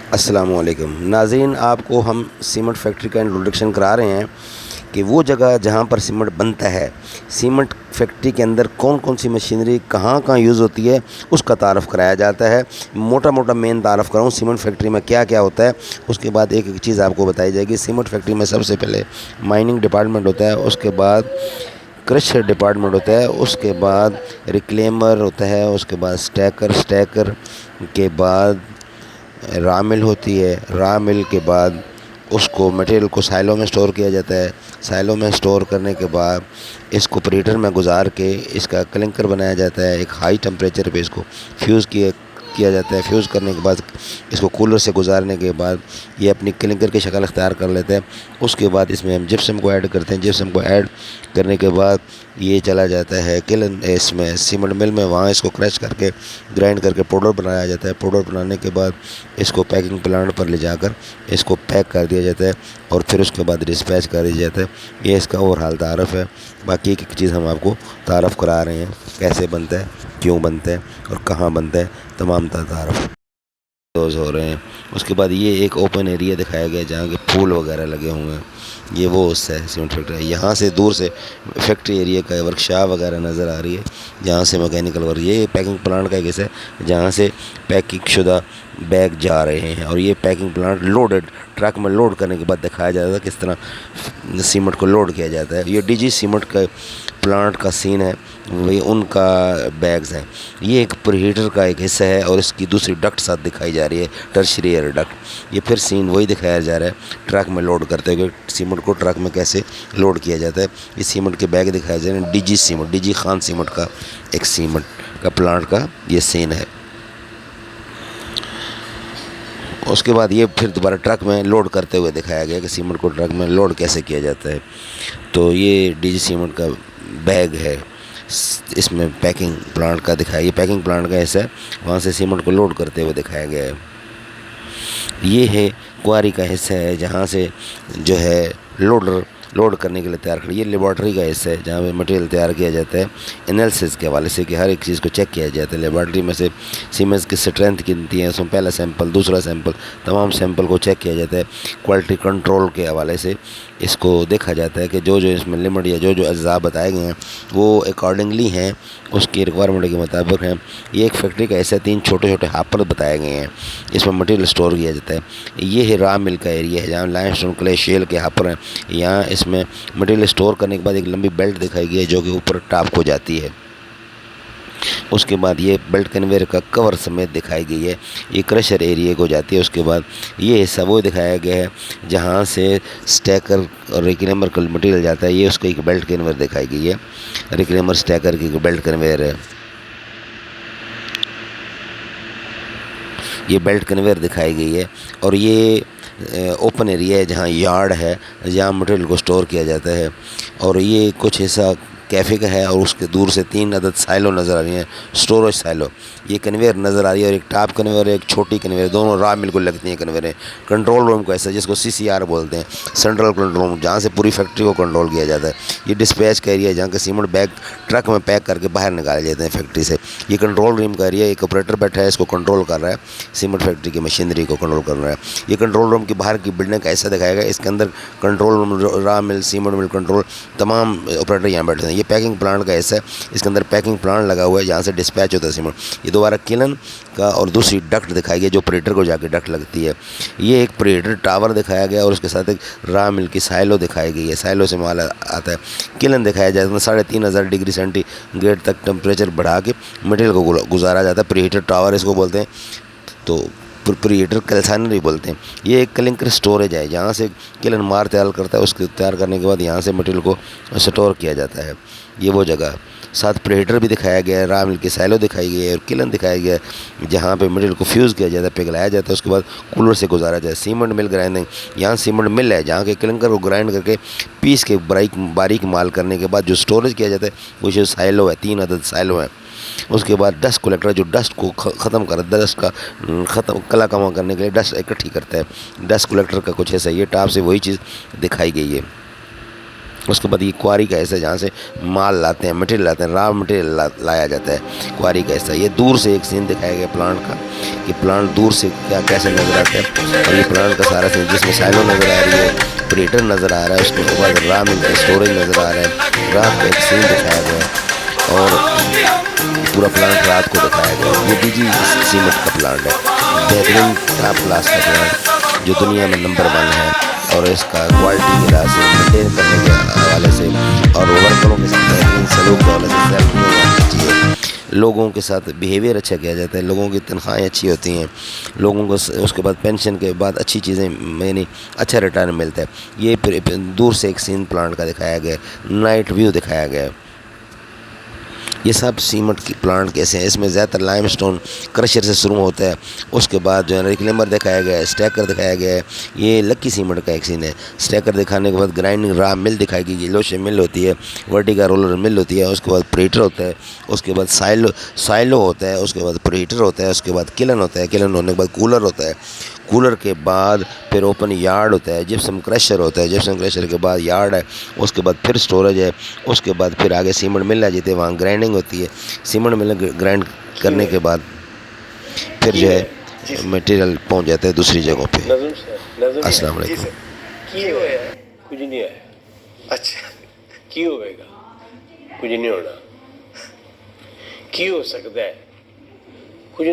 अस्सलामुअलैकुम नाज़रीन, आपको हम सीमेंट फैक्ट्री का इंट्रोडक्शन करा रहे हैं कि वो जगह जहाँ पर सीमेंट बनता है, सीमेंट फैक्ट्री के अंदर कौन कौन सी मशीनरी कहाँ कहाँ यूज़ होती है, उसका तारफ़ कराया जाता है। मोटा मोटा मेन तारफ़ कराऊँ सीमेंट फैक्ट्री में क्या क्या होता है, उसके बाद एक एक चीज़ आपको बताई जाएगी। सीमेंट फैक्ट्री में सबसे पहले माइनिंग डिपार्टमेंट होता है, उसके बाद क्रशर डिपार्टमेंट होता है, उसके बाद रिक्लेमर होता है, उसके बाद स्टैकर के बाद रॉ मिल होती है। रॉ मिल के बाद उसको मटेरियल को साइलों में स्टोर किया जाता है। साइलों में स्टोर करने के बाद इसको प्रीटर में गुजार के इसका क्लिंकर बनाया जाता है। एक हाई टेम्परेचर पे इसको फ्यूज़ किया जाता है। फ्यूज़ करने के बाद इसको कूलर से गुजारने के बाद ये अपनी क्लिंकर की शक्ल अख्तियार कर लेते हैं। उसके बाद इसमें हम जिप्सम को ऐड करते हैं। जिप्सम को ऐड करने के बाद ये चला जाता है किलन इसमें सीमेंट मिल में, वहाँ इसको क्रश करके ग्राइंड करके पाउडर बनाया जाता है। पाउडर बनाने के बाद इसको पैकिंग प्लांट पर ले जाकर इसको पैक कर दिया जाता है और फिर उसके बाद डिस्पैच कर दिया जाता है। ये इसका ओवरऑल तारफ़ है। बाकी एक एक चीज़ हम आपको तारफ़ करा रहे हैं, कैसे बनता है, क्यों बनता है और कहाँ बनता है, तमाम तारफ़ रोज़ हो रहे हैं। उसके बाद ये एक ओपन एरिया दिखाया गया है जहाँ के फूल वगैरह लगे हुए हैं। ये वो उससे है सीमेंट फैक्ट्री। यहाँ से दूर से फैक्ट्री एरिया का वर्कशॉप वगैरह नज़र आ रही है जहाँ से मैकेनिकल वर्क। ये पैकिंग प्लांट का एक हिस्सा है जहाँ से पैकिंग शुदा बैग जा रहे हैं और ये पैकिंग प्लांट लोडेड ट्रक में लोड करने के बाद दिखाया जाता है किस तरह सीमेंट को लोड किया जाता है। ये डीजी सीमेंट का प्लांट का सीन है, वही उनका बैग्स हैं। ये एक प्रीहीटर का एक हिस्सा है और इसकी दूसरी डक्ट साथ दिखाई जा रही है, टर्शियरी एयर डक्ट। ये फिर सीन वही दिखाया जा रहा है ट्रक में लोड करते हुए सीमेंट को ट्रक में कैसे लोड किया जाता है। ये सीमेंट के बैग दिखाए जा रहे हैं। DG cement, DG Khan cement का एक सीमेंट का प्लांट का ये सीन है। उसके बाद ये फिर दोबारा ट्रक में लोड करते हुए दिखाया गया कि सीमेंट को ट्रक में लोड कैसे किया जाता है। तो ये डीजी सीमेंट का बैग है, इसमें पैकिंग प्लांट का दिखाया, ये पैकिंग प्लांट का हिस्सा है, वहाँ से सीमेंट को लोड करते हुए दिखाया गया है। ये है क्वारी का हिस्सा है जहाँ से जो है लोड करने के लिए तैयार कर। ये लेबॉर्ट्री का हिस्सा है जहाँ पे मटेरियल तैयार किया जाता है एनालिसिस के हवाले से कि हर एक चीज़ को चेक किया जाता है। लेबॉर्ट्री में से सीमेंट की स्ट्रेंथ कितनी है, उसमें पहला सैंपल, दूसरा सैंपल, तमाम सैंपल को चेक किया जाता है। क्वालिटी कंट्रोल के हवाले से इसको देखा जाता है कि जो जो इसमें लिमिट या जो जो अज्जा बताए गए हैं वो अकॉर्डिंगली हैं, उसकी रिक्वायरमेंट के मुताबिक हैं। ये एक फैक्ट्री का ऐसा 3 छोटे छोटे हापर बताए गए हैं, इसमें मटेरियल स्टोर किया जाता है। ये है रॉ मिल का एरिया है जहाँ लाइमस्टोन क्ले शेल के हापर हैं। यहाँ इसमें मटेरियल स्टोर करने के बाद एक लंबी बेल्ट दिखाई गई है जो कि ऊपर टॉप को जाती है। उसके बाद ये बेल्ट कन्वेयर का कवर समेत दिखाई गई है, ये क्रशर एरिया को जाती है। उसके बाद ये हिस्सा वो दिखाया गया है जहाँ से स्टैकर और रिक्लेमर का मटेरियल जाता है। ये उसको एक बेल्ट कन्वेयर दिखाई गई है, रिक्लेमर स्टैकर की बेल्ट कन्वेयर है। ये बेल्ट कन्वेयर दिखाई गई है और ये ओपन एरिया है जहाँ यार्ड है, जहाँ मटेरियल को स्टोर किया जाता है। और ये कुछ हिस्सा कैफ़े का है और उसके दूर से 3 अदद साइलो नज़र आ रही हैं, स्टोरेज साइलो। ये कन्वेयर नज़र आ रही है और एक टॉप कन्वेयर है, एक छोटी कन्वेयर, दोनों रॉ मिल को लगती हैं कन्वेयर। कंट्रोल रूम को ऐसा जिसको CCR बोलते हैं, सेंट्रल कंट्रोल रूम, जहाँ से पूरी फैक्ट्री को कंट्रोल किया जाता है। ये डिस्पैच का एरिया है जहाँ के सीमेंट बैग ट्रक में पैक करके बाहर निकाले जाते हैं फैक्ट्री से। ये कंट्रोल रूम का एरिया, एक ऑपरेटर बैठा है, इसको कंट्रोल कर रहा है, सीमेंट फैक्ट्री की मशीनरी को कंट्रोल कर रहा है। ये कंट्रोल रूम की बाहर की बिल्डिंग का ऐसा दिखाएगा, इसके अंदर कंट्रोल रूम, रॉ मिल, सीमेंट मिल कंट्रोल, तमाम ऑपरेटर यहाँ बैठे हैं। ये पैकिंग प्लांट का ऐसा है, इसके अंदर पैकिंग प्लांट लगा हुआ है जहाँ से डिस्पैच होता है सीमेंट। ये दोबारा किलन का और दूसरी डक्ट दिखाई गई जो प्रेटर को जाके डक्ट लगती है। ये एक प्रेटर टावर दिखाया गया और उसके साथ एक रॉ मिल की साइलो दिखाई गई है, साइलो से माल आता है। किलन दिखाया जाता है, 3500 डिग्री सेंटीग्रेड तक टेम्परेचर बढ़ा के मटेरियल को गुजारा जाता है। प्रीहीटर टावर इसको बोलते हैं, तो प्रीहीटर कैल्साइनरी बोलते हैं। ये एक क्लिंकर स्टोरेज है जहाँ से किलन मार तैयार करता है, उसके तैयार करने के बाद यहाँ से मटेरियल को स्टोर किया जाता है। ये वो जगह, साथ प्रीहीटर भी दिखाया गया है, रॉ मिल की साइलो दिखाई गई है और किलन दिखाया गया है जहाँ पे मटेरियल को फ्यूज़ किया जाता है, पिघलाया जाता है, उसके बाद कूलर से गुजारा जाता है। सीमेंट मिल ग्राइंडिंग, यहाँ सीमेंट मिल है जहाँ के क्लिंकर को ग्राइंड करके पीस के बारीक माल करने के बाद जो स्टोरेज किया जाता है वो जो साइलो है, 3 अदद साइलो हैं। उसके बाद डस्ट कलेक्टर जो डस्ट को ख़त्म कर, डस्ट का ख़त्म कला कमा करने के लिए डस्ट इकट्ठी करता है, डस्ट कलेक्टर का कुछ ऐसा। ये टॉप से वही चीज़ दिखाई गई है। उसके बाद ये क्वारी का हिस्सा जहाँ से माल लाते हैं, मटेरियल लाते हैं, रॉ मटेरियल लाया जाता है, क्वारी का हिस्सा। ये दूर से एक सीन दिखाया गया प्लांट का कि प्लांट दूर से क्या कैसे नज़र आता है। और ये प्लांट का सारा सीन जिसमें साइलो नज़र आ रही है, ऑपरेटर नज़र आ रहा है, उसके बाद रॉ मिलता है, स्टोरेज नज़र आ रहा है, रात का एक सीन दिखाया गया है और पूरा प्लांट रात को दिखाया गया। ये डीजी सीमेंट का प्लांट है, बेहतरीन टॉप क्लास का प्लांट जो दुनिया में नंबर 1 है। और इसका क्वालिटी के लिहाज से, मेंटेन करने के हवाले से और वर्करों के साथ बेहतरीन सलूक के हवाले से सैलरी अच्छी है, लोगों के साथ बिहेवियर अच्छा किया जाता है, लोगों की तनख्वाहें अच्छी होती हैं, लोगों को उसके बाद पेंशन के बाद अच्छी चीज़ें यानी अच्छा रिटर्न मिलता है। ये दूर से एक सीन प्लांट का दिखाया गया, नाइट व्यू दिखाया गया। ये सब सीमेंट की प्लांट कैसे हैं। इसमें ज़्यादातर लाइमस्टोन क्रशर से शुरू होता है, उसके बाद जो है रिक्लेमर दिखाया गया है, स्टैकर दिखाया गया है। ये लक्की सीमेंट का एक सीन है। स्टैकर दिखाने के बाद ग्राइंडिंग रॉ मिल दिखाई गई, लोशे मिल होती है, वर्टिका रोलर मिल होती है, उसके बाद प्रेटर होता है, उसके बाद साइलो होता है, उसके बाद प्रेटर होता है, उसके बाद किलन होता है, किलन होने के बाद कूलर होता है, कूलर के बाद फिर ओपन यार्ड होता है, जिप्सम क्रशर होता है, जिप्सम क्रशर के बाद यार्ड है, उसके बाद फिर स्टोरेज है, उसके बाद फिर आगे सीमेंट मिल आ जाती है, वहाँ ग्राइंडिंग होती है। सीमेंट मिल ग्राइंड करने के बाद फिर जो है मटेरियल पहुँच जाता है दूसरी जगहों पे। अस्सलाम वालेकुम। कुछ नहीं है। अच्छा की होएगा, कुछ नहीं होना, की हो सकता है, कुछ